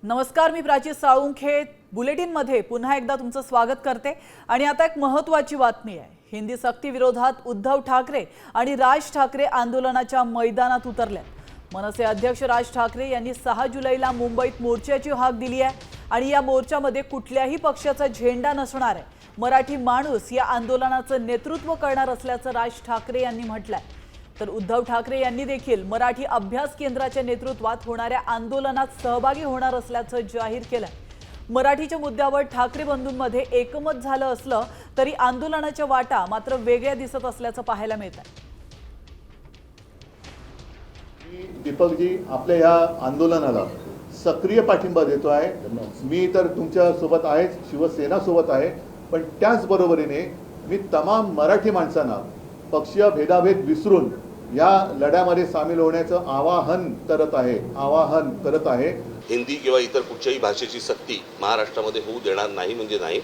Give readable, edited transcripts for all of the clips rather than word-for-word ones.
नमस्कार, मी प्राची साळुंखे बुलेटिनमध्ये पुन्हा एकदा तुमचं स्वागत करते। आणि आता एक महत्त्वाची बातमी आहे। हिंदी सक्ती विरोधात उद्धव ठाकरे आणि राज ठाकरे आंदोलनाच्या मैदानात उतरलेत। मनसे अध्यक्ष राज ठाकरे यांनी 6 जुलैला मुंबईत मोर्चाची हाक दिली आहे आणि या मोर्चामध्ये कुठल्याही पक्षाचा झेंडा नसणार आहे। मराठी माणूस या आंदोलनाचं नेतृत्व करणार असल्याचं राज ठाकरे यांनी म्हटलंय। तर उद्धव ठाकरे यांनी देखील मराठी अभ्यास केंद्राच्या नेतृत्वात होणाऱ्या आंदोलनात सहभागी होणार असल्याचं जाहीर केलं। मराठीच्या मुद्द्यावर ठाकरे बंधूंमध्ये एकमत झालं असलं तरी आंदोलनाच्या वाटा मात्र वेगळ्या दिसत असल्याचं पाहायला मिळतंय। दीपक जी, आपल्या या आंदोलनाला सक्रिय पाठिंबा देतो आहे। मी तर तुमच्या सोबत आहे, शिवसेना सोबत आहे, पण त्याच बरोबरीने मी तमाम मराठी माणसांना पक्षीय भेदाभेद विसरून या लढ्यामध्ये सामील होण्याचं आवाहन करत आहे। हिंदी किंवा इतर कुठच्याही भाषेची सक्ती महाराष्ट्रामध्ये होऊ देणार नाही म्हणजे नाही।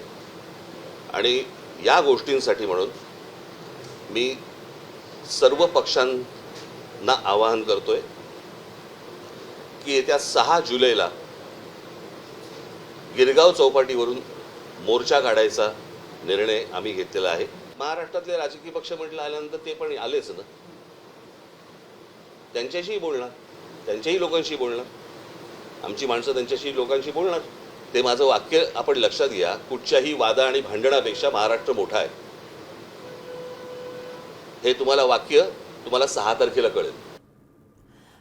आणि या गोष्टींसाठी म्हणून मी सर्व पक्षांना आवाहन करतोय की येत्या 6 जुलैला गिरगाव चौपाटीवरून मोर्चा काढायचा निर्णय आम्ही घेतलेला आहे। महाराष्ट्रातले राजकीय पक्ष म्हटलं आल्यानंतर ते पण आलेच ना, त्यांच्याशी बोलणार, त्यांच्याही लोकांशी बोलणार, आमची माणसं त्यांच्याशी लोकांशी बोलणार। ते माझं वाक्य आपण लक्षात घ्या, कुठच्याही वादा आणि भांडणापेक्षा महाराष्ट्र मोठा आहे, हे तुम्हाला 6 तारखेला कळेल।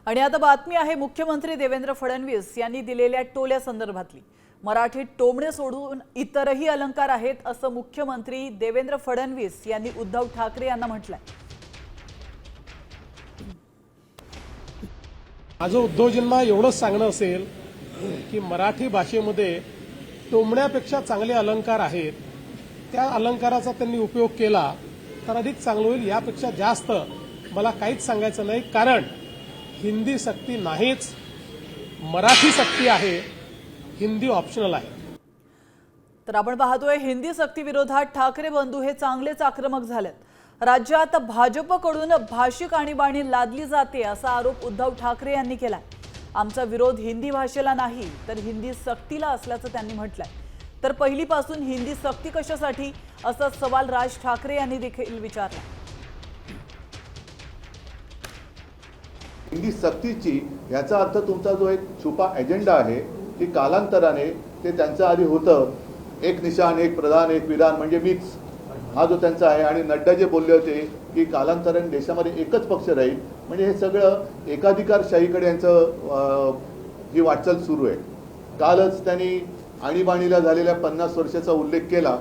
आणि आता बातमी आहे मुख्यमंत्री देवेंद्र फडणवीस यांनी दिलेल्या टोल्या संदर्भातली। मराठीत टोमणे सोडून इतरही अलंकार आहेत असं मुख्यमंत्री देवेंद्र फडणवीस यांनी उद्धव ठाकरे यांना म्हटलंय। माझं उद्धवजींना एवढंच सांगणं असेल की मराठी भाषेमध्ये टोमण्यापेक्षा चांगले अलंकार आहेत, त्या अलंकाराचा त्यांनी उपयोग केला तर अधिक चांगलं होईल। यापेक्षा जास्त मला काहीच सांगायचं नाही, कारण हिंदी सक्ती नाहीच, मराठी सक्ती आहे, हिंदी ऑप्शनल आहे। तर आपण पाहतोय हिंदी सक्ती विरोधात ठाकरे बंधू हे चांगलेच आक्रमक झालेत। राज्यात भाजपकडून भाषिक आणीबाणी लादली जाते असा आरोप उद्धव ठाकरे यांनी केलाय। आमचा विरोध हिंदी भाषेला नाही तर हिंदी सक्तीला असल्याचं त्यांनी म्हटलंय। तर पहिलीपासून हिंदी सक्ती कशासाठी असा सवाल राज ठाकरे यांनी देखील विचारला। हिंदी सक्तीची याचा अर्थ तुमचा जो एक छुपा एजेंडा आहे की कालांतराने ते त्यांचं आधी होतं, एक निशान एक प्रधान एक विधान म्हणजे मीच, हा जो त्यांचा आहे। आणि नड्डा जे बोलले होते की कालांतराने देशामध्ये एकच पक्ष राहील, म्हणजे हे सगळं एकाधिकारशाहीकडे यांचं ही वाटचाल सुरू आहे। कालच त्यांनी आणीबाणीला झालेल्या 50 वर्षाचा उल्लेख केला।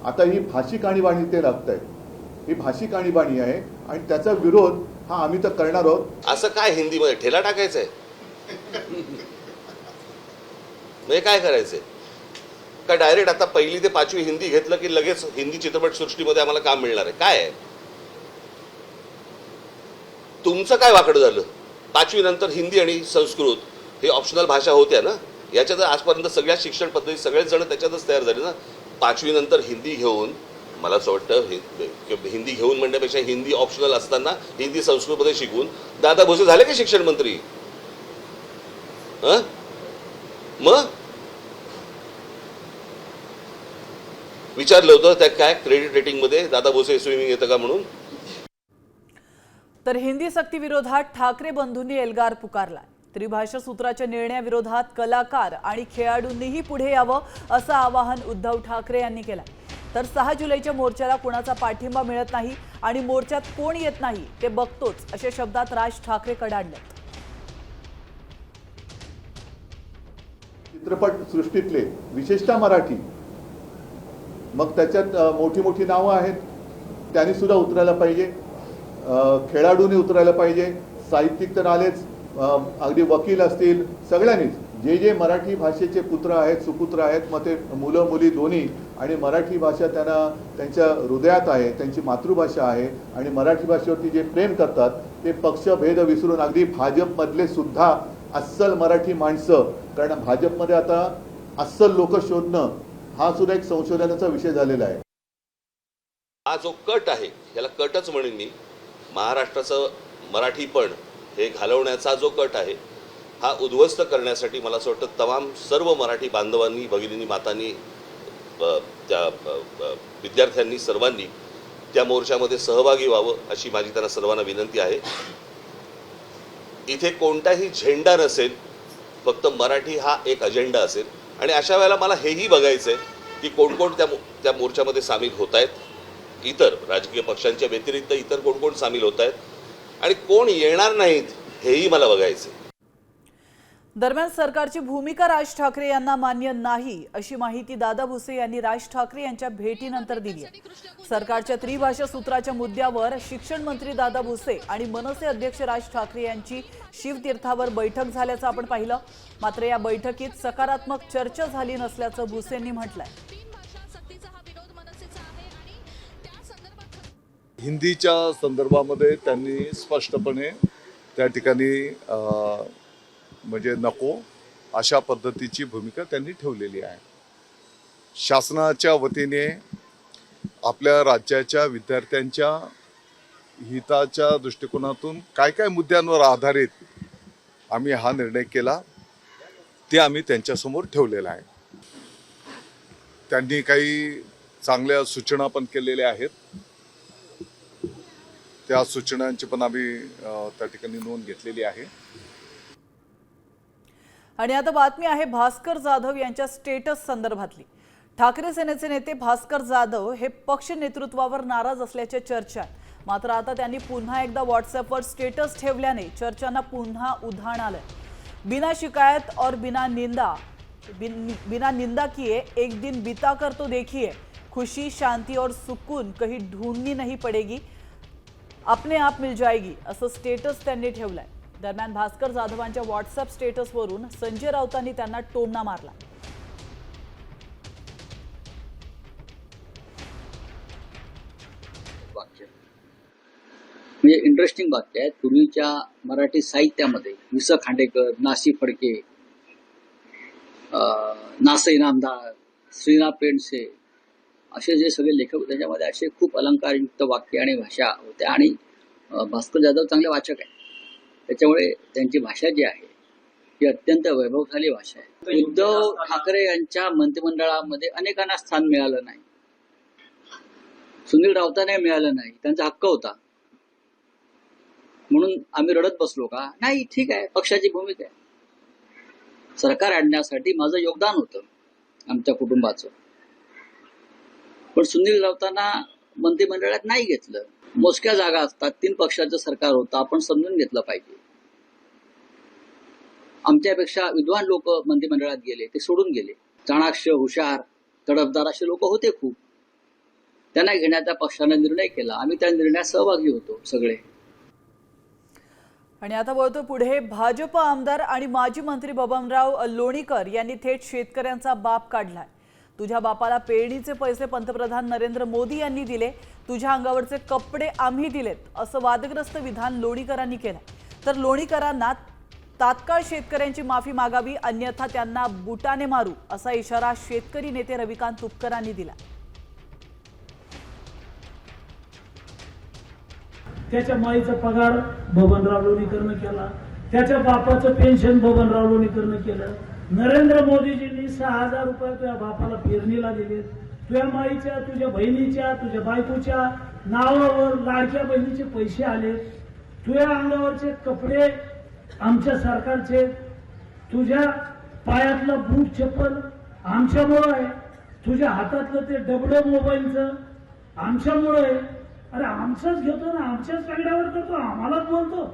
आता ही भाषिक आणीबाणी ते लागतंय, ही भाषिक आणीबाणी आहे आणि त्याचा विरोध हा आम्ही तर करणार आहोत। असं काय हिंदीमध्ये ठेला टाकायचंय म्हणजे काय करायचंय का? डायरेक्ट आता 1ली ते 5वी हिंदी घेतलं की लगेच हिंदी चित्रपट सृष्टीमध्ये आम्हाला काम मिळणार आहे? काय आहे तुमचं? काय वाकडं झालं? 5वी नंतर हिंदी आणि संस्कृत हे ऑप्शनल भाषा होत्या ना, याच्यात आजपर्यंत सगळ्या शिक्षण पद्धती सगळेच जण त्याच्यातच तयार झाले ना। 5वी नंतर हिंदी घेऊन, मला असं वाटतं हिंदी घेऊन म्हणण्यापेक्षा हिंदी ऑप्शनल असताना हिंदी संस्कृतमध्ये शिकून दादा भोसे झाले की शिक्षण मंत्री? मग विचारलं होतं त्या काय क्रेडिट रेटिंग मध्ये दादा भोसे स्विमिंग येतं का म्हणून? तर हिंदी सक्ती विरोधात ठाकरे बंधूंनी एल्गार पुकारला। त्रिभाषा सूत्राच्या निर्णयाविरोधात कलाकार आणि खेळाडूंनीही पुढे यावं असं आवाहन उद्धव ठाकरे यांनी केलं। तर 6 जुलैच्या मोर्चाला कोणाचा पाठिंबा मिळत नाही आणि मोर्चात कोण येत नाही ते बघतोच अशा शब्दात राज ठाकरे कडाडलेत। चित्रपट सृष्टीतले विशेषतः मराठी, मग त्याच्यात मोठी मोठी नावं आहेत, त्यांनी सुद्धा उतरायला पाहिजे, खेळाडूंनी उतरायला पाहिजे, साहित्यिक तर आलेच, अगदी वकील असतील, सगळ्यांनीच जे जे मराठी भाषेचे पुत्र आहेत सुपुत्र आहेत, मग ते मुलं मुली दोन्ही, आणि मराठी भाषा त्यांना त्यांच्या हृदयात आहे, त्यांची मातृभाषा आहे आणि मराठी भाषेवरती जे प्रेम करतात ते पक्षभेद विसरून अगदी भाजपमधले सुद्धा अस्सल मराठी माणसं, कारण भाजपमध्ये आता अस्सल लोक शोधणं हा सुद्धा एक संशोधनाचा विषय झालेला आहे। हा जो कट आहे याला कटच म्हणेन मी, महाराष्ट्राचं मराठीपण हे घालवण्याचा जो कट आहे हा उद्ध्वस्त करण्यासाठी मला असं वाटतं तमाम सर्व मराठी बांधवांनी, भगिनींनी, मातांनी, त्या विद्यार्थ्यांनी, सर्वांनी त्या मोर्चामध्ये सहभागी व्हावं अशी माझी त्यांना सर्वांना विनंती आहे. इथे कोणताही झेंडा नसेल, फक्त मराठी हा एक अजेंडा असेल. आणि अशा वेळेला मला हेही बघायचं आहे की कोण कोण त्या मोर्चामध्ये सामील होत आहेत, इतर राजकीय पक्षांच्या व्यतिरिक्त इतर कोण कोण सामील होत आहेत आणि कोण येणार नाहीत हेही मला बघायचं आहे. दरम्यान सरकारची भूमिका राज ठाकरे यांना मान्य नाही अशी माहिती दादा भुसे यांनी राज ठाकरे यांच्या भेटीनंतर दिली आहे. सरकारच्या त्रिभाषा सूत्राच्या मुद्द्यावर शिक्षण मंत्री दादा भुसे आणि मनसे अध्यक्ष राज ठाकरे यांची शिवतीर्थावर बैठक झाल्याचं आपण पाहिलं. मात्र या बैठकीत सकारात्मक चर्चा झाली नसल्याचं भुसेंनी म्हटलंय. हिंदीच्या संदर्भामध्ये त्यांनी स्पष्टपणे त्या ठिकाणी म्हणजे नको अशा पद्धतीची भूमिका त्यांनी ठेवलेली आहे. शासनाच्या वतीने आपल्या राज्याच्या विद्यार्थ्यांच्या हिताच्या दृष्टिकोनातून काय काय मुद्द्यांवर आधारित आम्ही हा निर्णय केला ते आम्ही त्यांच्यासमोर ठेवलेला आहे. त्यांनी काही चांगल्या सूचना पण केलेल्या आहेत. त्या सूचनांची पण आम्ही त्या ठिकाणी नोंद घेतलेली आहे. आणि आता बातमी आहे भास्कर जाधव यांच्या स्टेटस संदर्भातली. ठाकरे सेनेचे नेते भास्कर जाधव हे पक्ष नेतृत्वावर नाराज असल्याच्या चर्चा आहेत. मात्र आता त्यांनी पुन्हा एकदा व्हॉट्सअपवर स्टेटस ठेवल्याने चर्चांना पुन्हा उधाण आलंय. बिना शिकायत और बिना निंदा किए एक दिन बीता कर तो देखिए, खुशी शांति और सुकून कहीं ढूंढनी नहीं पड़ेगी, अपने आप मिल जाएगी असं स्टेटस त्यांनी ठेवलंय. दरम्यान भास्कर जाधवांच्या व्हॉट्सअप स्टेटसवरून संजय राऊतांनी त्यांना टोमणा मारला. म्हणजे इंटरेस्टिंग वाक्य आहे. पूर्वीच्या मराठी साहित्यामध्ये वि स खांडेकर, नासी फडके, नास इनामदार, श्रीनाथ पेंडसे असे जे सगळे लेखक होते त्याच्यामध्ये असे खूप अलंकारयुक्त वाक्य आणि भाषा होत्या. आणि भास्कर जाधव चांगले वाचक आहे, त्याच्यामुळे त्यांची भाषा जी आहे ही अत्यंत वैभवशाली भाषा आहे. उद्धव ठाकरे यांच्या मंत्रिमंडळामध्ये अनेकांना स्थान मिळालं नाही, सुनील राऊतांना मिळालं नाही, त्यांचा हक्क होता. म्हणून आम्ही रडत बसलो का? नाही, ठीक आहे, पक्षाची भूमिका आहे. सरकार आणण्यासाठी माझं योगदान होतं आमच्या कुटुंबाचं, पण सुनील राऊतांना मंत्रिमंडळात नाही घेतलं. मोजक्या जागा असतात, 3 पक्षाचं सरकार होतं, आपण समजून घेतलं पाहिजे. आमच्यापेक्षा विद्वान लोक मंत्रिमंडळात गेले, ते सोडून गेले. चाणाक्ष, हुशार, तडफदार असे लोक होते खूप. त्यांना घेण्याचा पक्षाने निर्णय केला. आम्ही त्या निर्णयात सहभागी होतो सगळे. आणि आता बोलतो पुढे. भाजप आमदार आणि माजी मंत्री बबनराव लोणीकर यांनी थेट शेतकऱ्यांचा बाप काढलाय. तुझ्या बापाला पेरणीचे पैसे पंतप्रधान नरेंद्र मोदी यांनी दिले, तुझ्या अंगावरचे कपडे आम्ही दिलेत असं वादग्रस्त विधान लोणीकरांनी केलं. तर लोणीकरांना तात्काळ शेतकऱ्यांची माफी मागावी, अन्यथा त्यांना बुटाने मारू असा इशारा शेतकरी नेते रविकांत तुपकरांनी दिला. त्याच्या माईचा पगार बबनराव लोणीकरनं केला, त्याच्या बापाचं पेन्शन बबनराव लोणीकरनं केलं. नरेंद्र मोदीजींनी 6,000 रुपये तुझ्या बापाला पेरणीला दिले. तुझ्या माईच्या, तुझ्या बहिणीच्या, तुझ्या बायकोच्या नावावर लाडक्या बहिणीचे पैसे आले. तुझ्या अंगावरचे कपडे आमच्या सरकारचे, तुझ्या पायातलं बूट चप्पल आमच्यामुळं आहे, तुझ्या हातातलं ते डबडं मोबाईलचं आमच्यामुळं आहे. अरे आमचंच घेतो ना, आमच्याच पगड्यावर करतो, आम्हालाच बोलतो.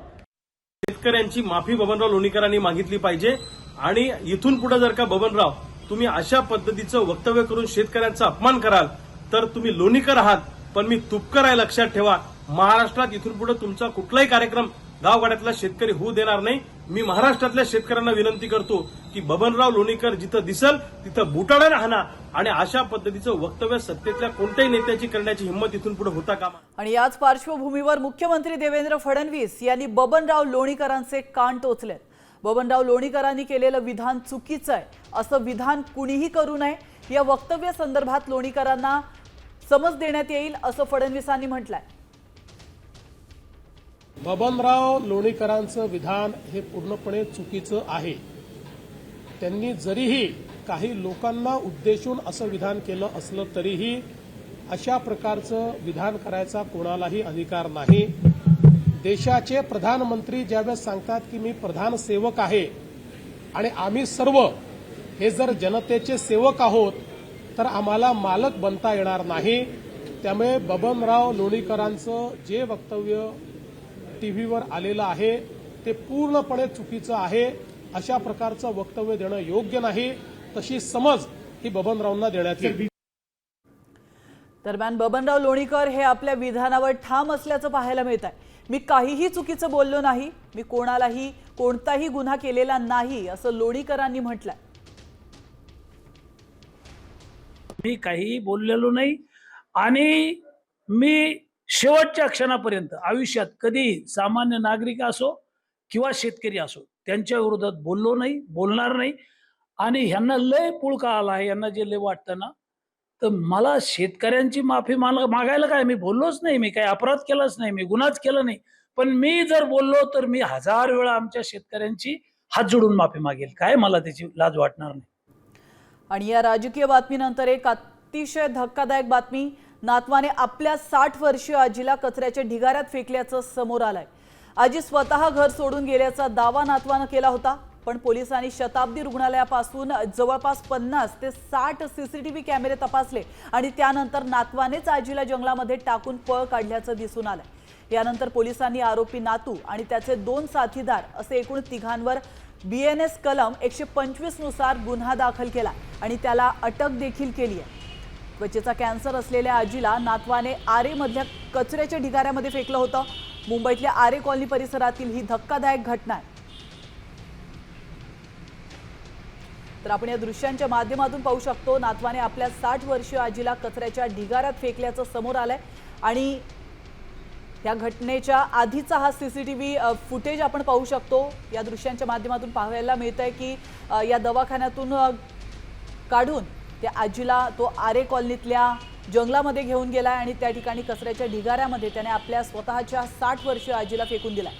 शेतकऱ्यांची माफी बबनराव लोणीकरांनी मागितली पाहिजे. आणि इथून पुढे जर का बबनराव तुम्ही अशा पद्धतीचं वक्तव्य करून शेतकऱ्यांचा अपमान कराल तर तुम्ही लोणीकर आहात, पण मी तुपकर आहे, लक्षात ठेवा. महाराष्ट्रात इथून पुढे तुमचा कुठलाही कार्यक्रम गावगाड्यातला शेतकरी होऊ देणार नाही. मी महाराष्ट्रातल्या शेतकऱ्यांना विनंती करतो की बबनराव लोणीकर जिथं दिसल तिथं बुटाळ्यानं हाणा. आणि अशा पद्धतीचं वक्तव्य सत्तेतल्या कोणत्याही नेत्याची करण्याची हिंमत इथून पुढे होता कामा. आणि याच पार्श्वभूमीवर मुख्यमंत्री देवेंद्र फडणवीस यांनी बबनराव लोणीकरांचे कान टोचलेत. बबनराव लोणीकरांनी केलेलं विधान चुकीचं आहे, असं विधान कुणीही करू नये. या वक्तव्यासंदर्भात लोणीकरांना समज देण्यात येईल असं फडणवीसांनी म्हटलंय. बबनराव लोणीकरांचं विधान हे पूर्णपणे चुकीचं आहे. त्यांनी जरीही काही लोकांना उद्देशून असं विधान केलं असलं तरीही अशा प्रकारचं विधान करायचा कोणालाही अधिकार नाही. देशाचे प्रधानमंत्री ज्यावेळेस सांगतात की मी प्रधान सेवक आहे आणि आम्ही सर्व हे जर जनतेचे सेवक आहोत तर आम्हाला मालक बनता येणार नाही. त्यामुळे बबनराव लोणीकरांचं जे वक्तव्य टीव्हीवर आलेलं आहे ते पूर्णपणे चुकीचं आहे. अशा प्रकारचं वक्तव्य देणं योग्य नाही. तशी समज ही बबनरावांना देण्यात येईल. दरम्यान बबनराव लोणीकर हे आपल्या विधानावर ठाम असल्याचं पाहायला मिळत आहे. मी काहीही चुकीचं बोललो नाही, मी कोणालाही कोणताही गुन्हा केलेला नाही असं लोणीकरांनी म्हटलंय. मी काहीही बोललेलो नाही आणि मी शेवटच्या क्षणापर्यंत आयुष्यात कधी सामान्य नागरिक असो किंवा शेतकरी असो त्यांच्या विरोधात बोललो नाही, बोलणार नाही. आणि ह्यांना लय पुळका आला आहे, यांना जे लय वाटतं ना, तर मला शेतकऱ्यांची माफी मागायला काय, मी बोललोच नाही, मी काही अपराध केलाच नाही, मी गुन्हाच केला नाही. पण मी जर बोललो तर मी 1000 वेळा आमच्या शेतकऱ्यांची हात जोडून माफी मागेल. काय मला त्याची लाज वाटणार नाही. आणि या राजकीय बातमीनंतर एक अतिशय धक्कादायक बातमी. नातवाने आपल्या 60 वर्षीय आजीला कचऱ्याच्या ढिगाऱ्यात फेकल्याचं समोर आलंय. आजी स्वतः घर सोडून गेल्याचा दावा नातवानं केला होता, पण पोलिसांनी शताब्दी रुग्णालयापासून जवळपास 50 ते 60 सीसीटीव्ही कॅमेरे तपासले आणि त्यानंतर नातवानेच आजीला जंगलामध्ये टाकून पळ काढल्याचं दिसून आलंय. यानंतर पोलिसांनी आरोपी नातू आणि त्याचे 2 साथीदार असे एकूण 3घांवर BNS कलम 125 नुसार गुन्हा दाखल केला आणि त्याला अटक देखील केली आहे. त्वचेचा कॅन्सर असलेल्या आजीला नातवाने आरे मधल्या कचऱ्याच्या ढिगाऱ्यामध्ये फेकलं होतं. मुंबईतल्या आरे कॉलनी परिसरातील ही धक्कादायक घटना आहे. तर आपण या दृश्यांच्या माध्यमातून पाहू शकतो नातवाने आपल्या 60 वर्षीय आजीला कचऱ्याच्या ढिगाऱ्यात फेकल्याचं समोर आलंय आणि या घटनेच्या आधीचा हा सीसीटीव्ही फुटेज आपण पाहू शकतो. या दृश्यांच्या माध्यमातून पाहायला मिळतंय की या दवाखान्यातून काढून त्या आजीला तो आरे कॉलनीतल्या जंगलामध्ये घेऊन गेलाय आणि त्या ठिकाणी कचऱ्याच्या ढिगाऱ्यामध्ये त्याने आपल्या स्वतःच्या 60 वर्षीय आजीला फेकून दिलाय.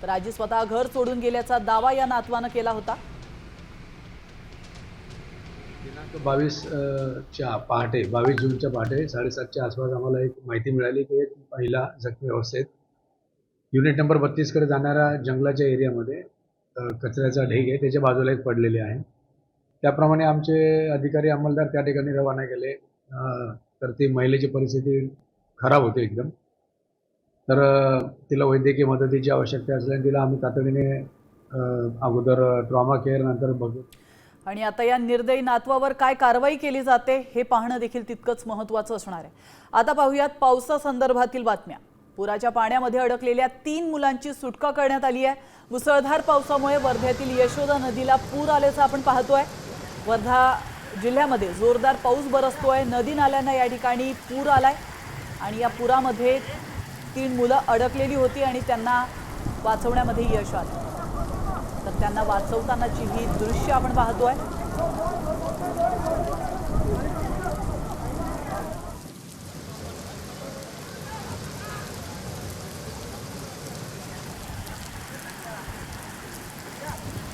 तर आजी स्वतः घर सोडून गेल्याचा दावा या नातवानं केला होता. दिनांक 22 पहाटे 22 जूनच्या पहाटे 7:30च्या आसपास आम्हाला एक माहिती मिळाली की एक महिला जखमी अवस्थेत युनिट नंबर 32 कडे जाणाऱ्या जंगलाच्या एरियामध्ये कचऱ्याचा ढीग आहे त्याच्या बाजूला एक पडलेले आहे. त्याप्रमाणे आमचे अधिकारी अंमलदार त्या ठिकाणी रवाना केले. तर ती महिलेची परिस्थिती खराब होती एकदम. तर तिला वैद्यकीय मदतीची आवश्यकता असल्याने तिला आम्ही तातडीने अगोदर ट्रॉमा केअर नंतर बघू. आणि आता या निर्दयी नातवावर काय कारवाई केली जाते हे पाहणं देखील तितकंच महत्त्वाचं असणार आहे. आता पाहूयात पावसासंदर्भातील बातम्या. पुराच्या पाण्यामध्ये अडकलेल्या 3 मुलांची सुटका करण्यात आली आहे. मुसळधार पावसामुळे वर्ध्यातील यशोदा नदीला पूर आल्याचं आपण पाहतोय. वर्धा जिल्ह्यामध्ये जोरदार पाऊस बरसतोय. नदी नाल्यांना या ठिकाणी पूर आलाय आणि या पुरामध्ये 3 मुलं अडकलेली होती आणि त्यांना वाचवण्यामध्ये यश आलं. तर त्यांना वाचवतानाची ही दृश्य आपण पाहतोय.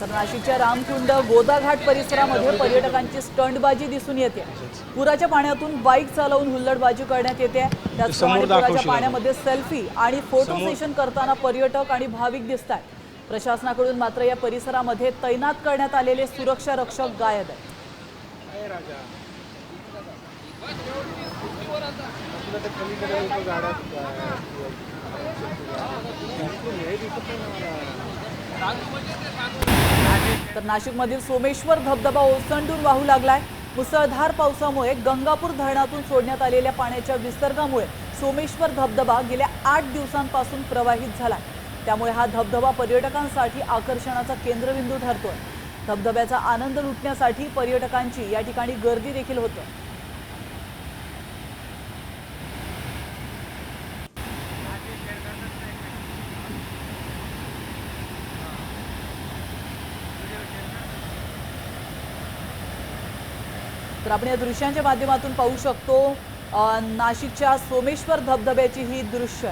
तर नाशिकच्या रामकुंड गोदाघाट परिसरामध्ये पर्यटकांची स्टंटबाजी दिसून येते. पुराच्या पाण्यातून बाईक चालवून हुल्लडबाजी करण्यात येते. त्याचप्रमाणे पुराच्या पाण्यामध्ये सेल्फी आणि फोटो सेशन करताना पर्यटक आणि भाविक दिसतात. प्रशासनाकडून मात्र या परिसरामध्ये तैनात करण्यात आलेले सुरक्षा रक्षक गायब आहेत. तर नाशिकमधील सोमेश्वर धबधबा ओसंडून वाहू लागलाय. मुसळधार पावसामुळे गंगापूर धरणातून सोडण्यात आलेल्या पाण्याच्या विसर्गामुळे सोमेश्वर धबधबा गेल्या 8 दिवसांपासून प्रवाहित झाला. त्यामुळे हा धबधबा पर्यटकांसाठी आकर्षणाचा केंद्रबिंदू ठरतोय. धबधब्याचा आनंद लुटण्यासाठी पर्यटकांची या ठिकाणी गर्दी देखील होते. तर आपण या दृश्यांच्या माध्यमातून पाहू शकतो नाशिकच्या सोमेश्वर धबधब्याची ही दृश्य.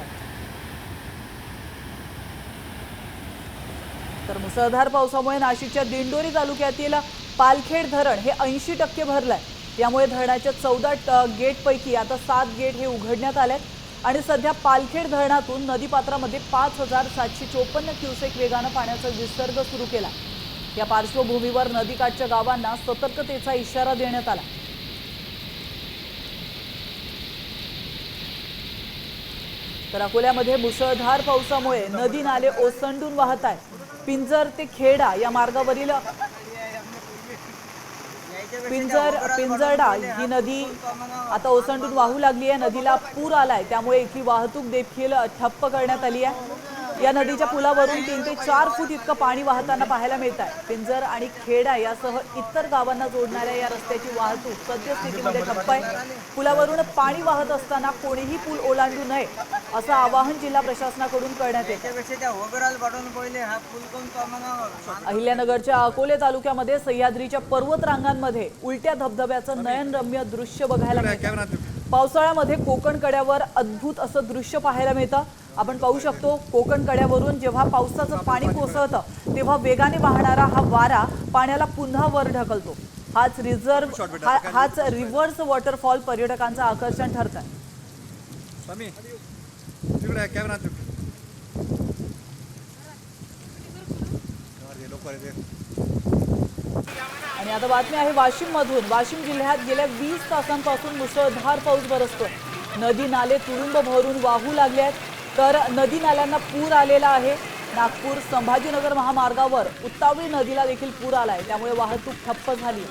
तर मुसळधार पावसामुळे नाशिकच्या दिंडोरी तालुक्यातील पालखेड धरण हे 80% भरलंय। यामुळे धरणाच्या 14 गेटपैकी आता 7 गेट हे उघडण्यात आलेत आणि सध्या पालखेड धरणातून नदीपात्रामध्ये 5754 क्युसेक वेगानं पाण्याचा विसर्ग सुरू केला। या पार्श्वभूमीवर नदीकाठच्या गावांना सतर्कतेचा इशारा देण्यात आला। तर अकोल्यामध्ये मुसळधार पावसामुळे नदी नाले ओसंडून वाहत आहेत। पिंजर ते खेडा या मार्गावरील पिंजरडा ही नदी आता ओसंडून वाहू लागली आहे। नदीला पूर आलाय, त्यामुळे इथली वाहतूक देखील ठप्प करण्यात आली आहे। या नदीच्या पुलावरून 3 ते 4 फूट इतकं पाणी वाहताना पाहायला मिळत आहे। पिंजर आणि खेडा यासह इतर गावांना जोडणाऱ्या या रस्त्याची वाहतूक सद्यस्थितीमध्ये ठप्प आहे। पुलावरून पाणी वाहत असताना कोणीही पूल ओलांडू नये असं आवाहन जिल्हा प्रशासनाकडून करण्यात येतं। अहिल्यानगरच्या अकोले तालुक्यामध्ये सह्याद्रीच्या पर्वत रांगांमध्ये उलट्या धबधब्याचं नयनरम्य दृश्य बघायला मिळतं। पावसाळ्यामध्ये कोकण कड्यावर अद्भुत असं दृश्य पाहायला मिळतं। आपण पाहू शकतो कोकण कड्यावरून जेव्हा पावसाचं पाणी कोसळतं तेव्हा वेगाने वाहणारा हा वारा पाण्याला पुन्हा वर ढकलतो। हाच रिव्हर्स वॉटरफॉल पर्यटकांचं आकर्षण ठरतं। आणि आता बातमी आहे वाशिम मधून। वाशिम जिल्ह्यात गेल्या 20 तासांपासून मुसळधार पाऊस बरसतोय। नदी नाले तुडुंब भरून वाहू लागले आहेत, तर नदी नाल्यांना पूर आलेला आहे। नागपूर संभाजीनगर महामार्गावर उतावळी नदीला देखील पूर आलाय, त्यामुळे वाहतूक ठप्प झाली।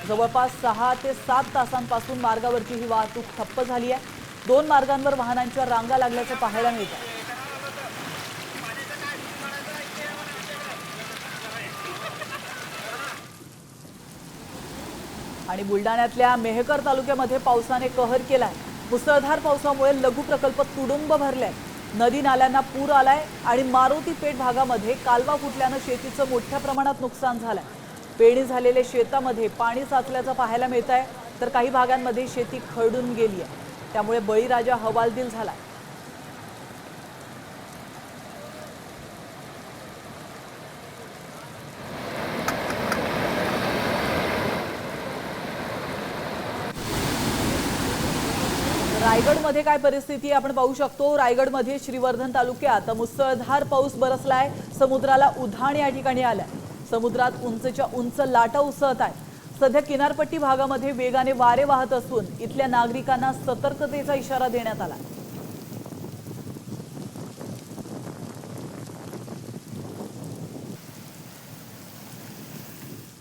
जवळपास 6 ते 7 तासांपासून मार्गावरची ही वाहतूक ठप्प झाली आहे। 2 मार्गांवर वाहनांच्या रांगा लागल्याचं पाहायला मिळतं। आणि बुलढाण्यातल्या मेहकर तालुक्यामध्ये पावसाने कहर केलाय। मुसळधार पावसामुळे लघु प्रकल्प तुडुंब भरले। नदी नाल्यांना पूर आलाय आणि मारुती पेठ भागामध्ये कालवा फुटल्यानं शेतीचं मोठ्या प्रमाणात नुकसान झालंय। पेरणी झालेल्या शेतामध्ये पाणी साचल्याचं पाहायला मिळत आहे, तर काही भागांमध्ये शेती खरडून गेली आहे, त्यामुळे बळीराजा हवालदिल झाला। रायगडमध्ये काय परिस्थिती आपण पाहू शकतो। रायगडमध्ये श्रीवर्धन तालुक्यात मुसळधार पाऊस बरसलाय। समुद्राला उधाण या ठिकाणी आलंय। समुद्रात उंचच्या उंच लाटा उसळत आहेत। सध्या किनारपट्टी भागामध्ये वेगाने वारे वाहत असून इथल्या नागरिकांना सतर्कतेचा इशारा देण्यात आला।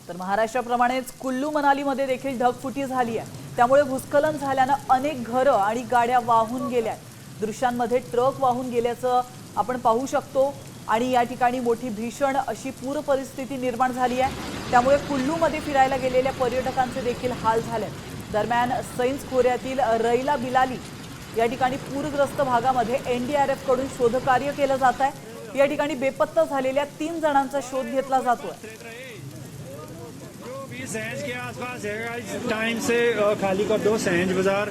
तर महाराष्ट्राप्रमाणेच कुल्लू मनालीमध्ये देखील ढगफुटी झाली आहे, त्यामुळे भूस्खलन झाल्यानं अनेक घरं आणि गाड्या वाहून गेल्या। दृश्यांमध्ये ट्रक वाहून गेल्याचं आपण पाहू शकतो आणि या ठिकाणी मोठी भीषण अशी पूर परिस्थिती निर्माण झाली आहे, त्यामुळे कुल्लूमध्ये फिरायला गेलेल्या पर्यटकांचे देखील हाल झाले। दरम्यान सैन्स खोऱ्यातील रैला बिलाली या ठिकाणी पूरग्रस्त भागामध्ये NDRF कडून शोधकार्य केलं जात आहे। या ठिकाणी बेपत्ता झालेल्या 3 जणांचा शोध घेतला जातोय। सहज के आसपास है, इस टाइम से खाली कर दो सहज बाजार।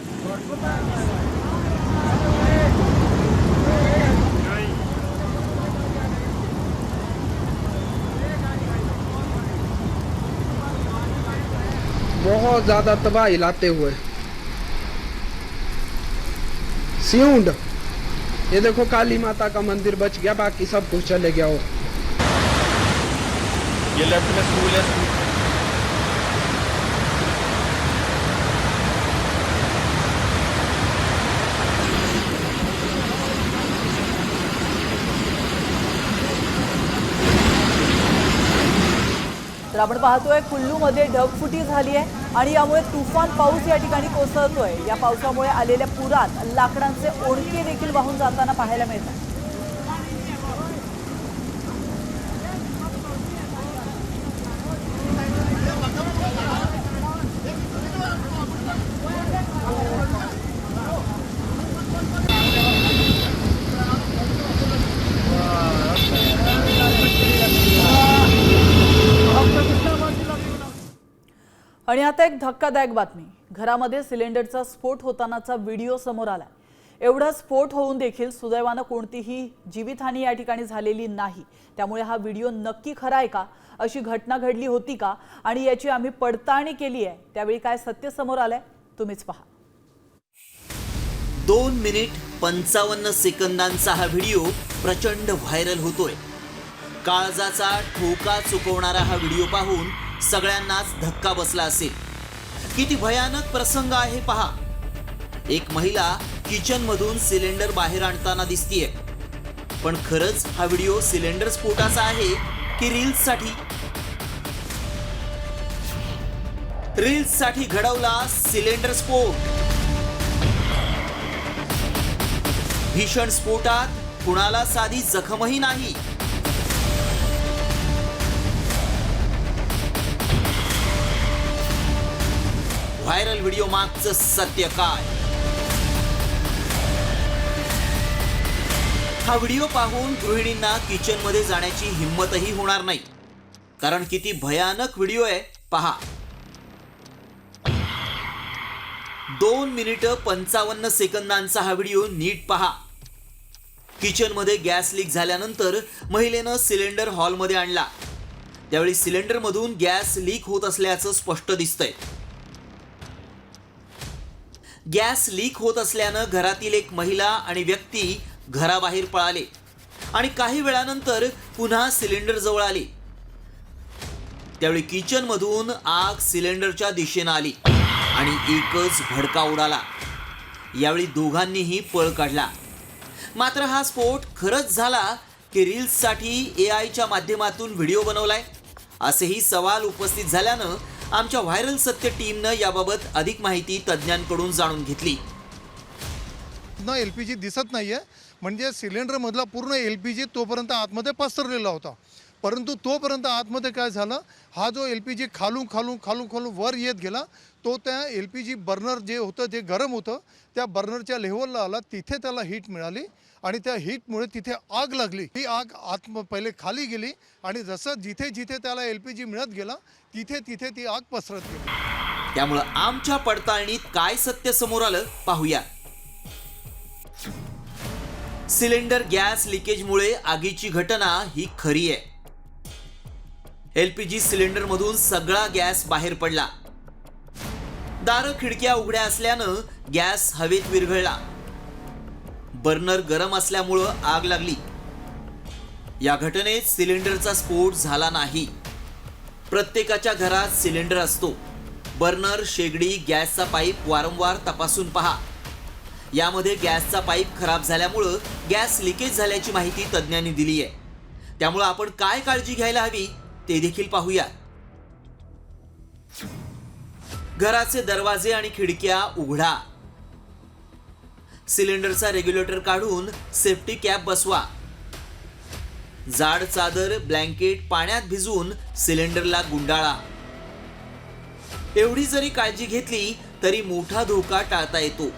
बहुत ज्यादा तबाही लाते हुए सिउंड, ये देखो काली माता का मंदिर बच गया, बाकी सब कुछ चले गया हो। ये लेफ्ट में स्कूल है। तर आपण पाहतोय कुल्लूमध्ये ढगफुटी झाली आहे आणि यामुळे तुफान पाऊस या ठिकाणी कोसळतोय। या पावसामुळे आलेल्या पुरात लाकडांचे ओढके देखील वाहून जाताना पाहायला मिळतात। आणि आता एक धक्कादायक बातमी। घरामध्ये सिलेंडरचा स्फोट होतानाचा व्हिडिओ समोर आला। एवढा स्फोट होऊन देखील सुदैवानं कोणतीही जीवितहानी या ठिकाणी झालेली नाही. त्यामुळे हा व्हिडिओ नक्की खरा आहे का, अशी घटना घडली होती का, आणि याची आम्ही पडताळणी केली आहे. त्यावेळी काय सत्य समोर आलंय तुम्हीच पहा. 2 मिनिट 55 सेकंदांचा हा व्हिडिओ प्रचंड व्हायरल होतोय. काळजाचा ठोका चुकवणारा हा व्हिडिओ पाहून सगळ्यांनाच धक्का बसला असेल. किती भयानक प्रसंग आहे पहा. एक महिला किचन मधून सिलेंडर बाहेर आणताना दिसतीये. पण खरंच हा व्हिडिओ सिलेंडर स्फोटाचा आहे की रील्ससाठी? रील्ससाठी घडवला सिलेंडर स्फोट. भीषण स्फोटात कुणाला साधी जखमही नाही. व्हायरल व्हिडिओ मागचं सत्य काय? हा व्हिडिओ पाहून गृहिणींना किचन मध्ये जाण्याची हिंमतही होणार नाही. कारण किती भयानक व्हिडिओ आहे पहा. 2 मिनिट 55 सेकंदांचा हा व्हिडिओ नीट पहा. किचन मध्ये गॅस लीक झाल्यानंतर महिलेनं सिलेंडर हॉलमध्ये आणला. त्यावेळी सिलेंडर मधून गॅस लीक होत असल्याचं स्पष्ट दिसतंय. गॅस लीक होत असल्यानं घरातील एक महिला आणि व्यक्ती घराबाहेर पळाले आणि काही वेळानंतर पुन्हा सिलेंडर जवळ आले. त्यावेळी किचन मधून आग सिलेंडरच्या दिशेनं आली आणि एकच भडका उडाला. यावेळी दोघांनीही पळ काढला. मात्र हा स्फोट खरंच झाला की रील्ससाठी एआयच्या माध्यमातून व्हिडिओ बनवलाय, असेही सवाल उपस्थित झाल्यानं आमच्या व्हायरल सत्य टीमनं याबाबत अधिक माहिती तज्ज्ञांकडून जाणून घेतली. एलपीजी दिसत नाहीये, म्हणजे सिलेंडर मधला पूर्ण एलपीजी तोपर्यंत आतमध्ये पसरलेला होता. परंतु तोपर्यंत आतमध्ये काय झालं, हा जो एलपीजी खालून वर येत गेला, तो त्या एलपीजी बर्नर जे होतं जे गरम होतं त्या बर्नरच्या लेव्हलला आला. तिथे त्याला हीट मिळाली आणि त्या हीटमुळे तिथे आग लागली. ही आग पहिले खाली गेली आणि जसं जिथे त्याला एलपीजी मिळत गेला तिथे ती आग पसरत गेली. त्यामुळे आमच्या पडताळणीत काय सत्य समोर आलं पाहूया. सिलेंडर गॅस लिकेजमुळे आगीची घटना ही खरी आहे. एलपीजी सिलेंडर मधून सगळा गॅस बाहेर पडला. दारं खिडक्या उघड्या असल्यानं गॅस हवेत विरघळला. बर्नर गरम असल्यामुळं आग लागली. या घटनेत सिलेंडरचा स्फोट झाला नाही. प्रत्येकाच्या घरात सिलेंडर असतो. बर्नर, शेगडी, गॅसचा पाईप वारंवार तपासून पहा. यामध्ये गॅसचा पाईप खराब झाल्यामुळं गॅस लिकेज झाल्याची माहिती तज्ज्ञांनी दिली आहे. त्यामुळे आपण काय काळजी घ्यायला हवी ते देखील पाहूया. घराचे दरवाजे आणि खिडक्या उघडा. सिलेंडरचा रेग्युलेटर काढून सेफ्टी कॅप बसवा. जाड चादर, ब्लँकेट पाण्यात भिजवून सिलेंडरला गुंडाळा. एवढी जरी काळजी घेतली तरी मोठा धोका टाळता येतो.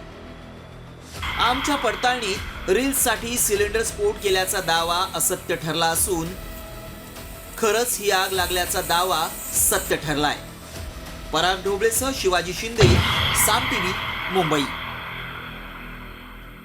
आमच्या पडताळणीत रील्ससाठी सिलेंडर स्फोट केल्याचा दावा असत्य ठरला असून खरंच ही आग लागल्याचा दावा सत्य ठरलाय. पराग ढोबळेसह शिवाजी शिंदे, साम टीव्ही, मुंबई.